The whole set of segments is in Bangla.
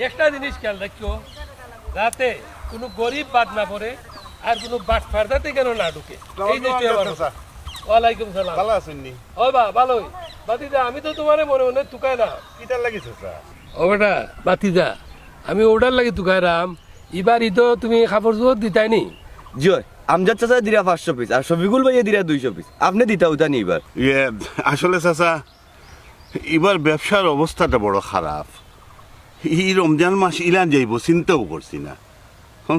একটা জিনিস খেয়াল রাখো, যাতে কোনো গরিব বাদ না পড়ে আর কোনো বাট ফার্দাতে কেন না ঢুকে। এই যে ওয়ালাইকুম সালাম, ভালো আছেন নি? ও বা ভালোই বাতিজা, আমি তো তোমারে মনে মনে তুকায় না। কিটার লাগিছে স্যার? ও বেটা বাতিজা, আমি ওটার লাগে তুকায় রাম। এবার ঈদও তুমি খাবার জোর দিতাই নি? জয় আমজাদ চাচা দিরা 500 পিস আর শফিকুল ভাইয়া দিরা 200 পিস। আপনি দিতা উতা নি এবার? আসলে চাচা এবার ব্যবসার অবস্থাটা বড় খারাপ। এই রমজান মাস ইলান যাইব চিন্তাও করছি না।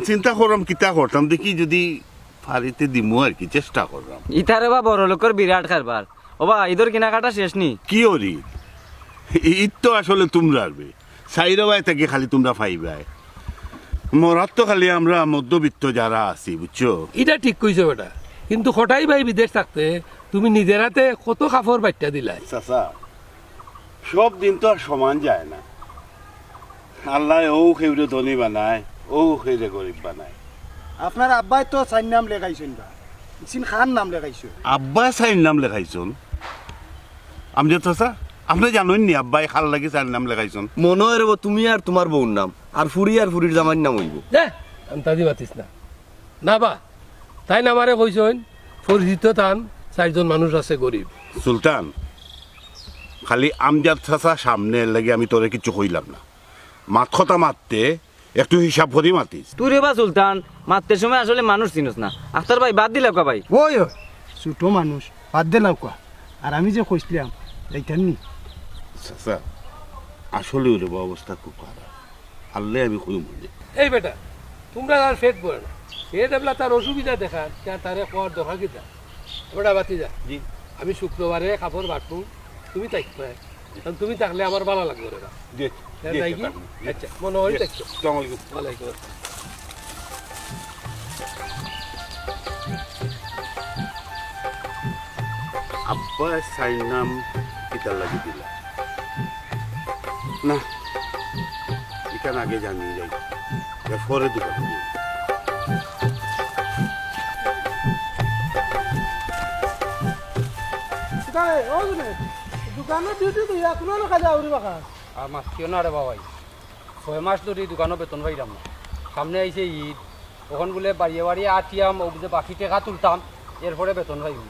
চিন্তা করলাম কিতা করতাম, দেখি যদি ফারিতে দিমু আর কি, চেষ্টা করলাম। ইতারে বা বড় লোকের বিরাট কারবার। ও বা ঈদের কেনাকাটা শেষ নি? কি ওরি ঈদ তো আসলে তোমরা আসবে সাইরাবাই থেকে, খালি তোমরা ফাইবাই। মরার তো খালি আমরা মধ্যবিত্ত যারা আছি, বুঝছো? এটা ঠিক কইছো বেটা, কিন্তু হঠাই ভাই বিদেশ থাকতে তুমি নিজের হাতে কত কাপড় বাচ্চা দিলাই। চাচা সব দিন তো আর সমান যায় না। আল্লাহ ও খেউরে ধনী বানায়, ও খেউরে গরিব বানায়। আপনার আব্বাই তো চার নাম লেখাইছেন বা ইসিন খান নাম লেখাইছো। আব্বা সাইর নাম লেখাইছন? আমজাদ চাচা আপনি জানেন নি আব্বাই খাল লাগি চার নাম লেখাইছন? মনে হয় রে তুমি আর তোমার বউর নাম আর ফুরি আর ফুরির জামাইর নাম হইব। আমি তাদি পাতিস না না বা তাই না আমারে কইছেন পরিচিত টান 4জন মানুষ আছে গরিব। সুলতান খালি আমজাদ চাচা সামনে লাগে আমি তোরে কিছু কইলাম না, মাত কথা মারতে একটু হিসাব করি মাতিস। তুই রে বা সুলতান মারতে সময় আসলে মানুষ চিনস না। আখতার ভাই বাদ দিলে কা ভাই? ওই ছোট মানুষ বাদ দিলাম কোয়া। আর আমি যে কইছিলাম এইটার নি চাচা আসলে ওর অবস্থা খুব খারাপ, আল্লাহ আমি কই মনে। এই বেটা তোমরা আর ফেট পড়ে না, এ দেবলা তার অসুবিধা দেখান তারে কর দরকার কিতা। বেটা বাতি যা, জি আমি শুক্রবারে কাপড় বাটবো, তুমি থাকবে। তুমি থাকলে আমার ভালো লাগবে রে। যাই কি? আচ্ছা মনে হয় দেখছো। ওয়ালাইকুম আসসালাম। আব্বা সাইর নাম কিতার লাগি দিলা না, এখান আগে জানিয়ে যাই, পরে দোকান দোকানের ডিউটি তো এখনো লেখা যায় উড়ি বাকা। আর মাস কেউ না রে বাবাই, 6 মাস ধরে দোকানও বেতন পাইলাম না। সামনে আইছে ঈদ, ওখান বলে বাড়িয়ে বাড়িয়ে আটিয়াম, ও যে বাকি টাকা তুলতাম, এরপরে বেতন পাইব।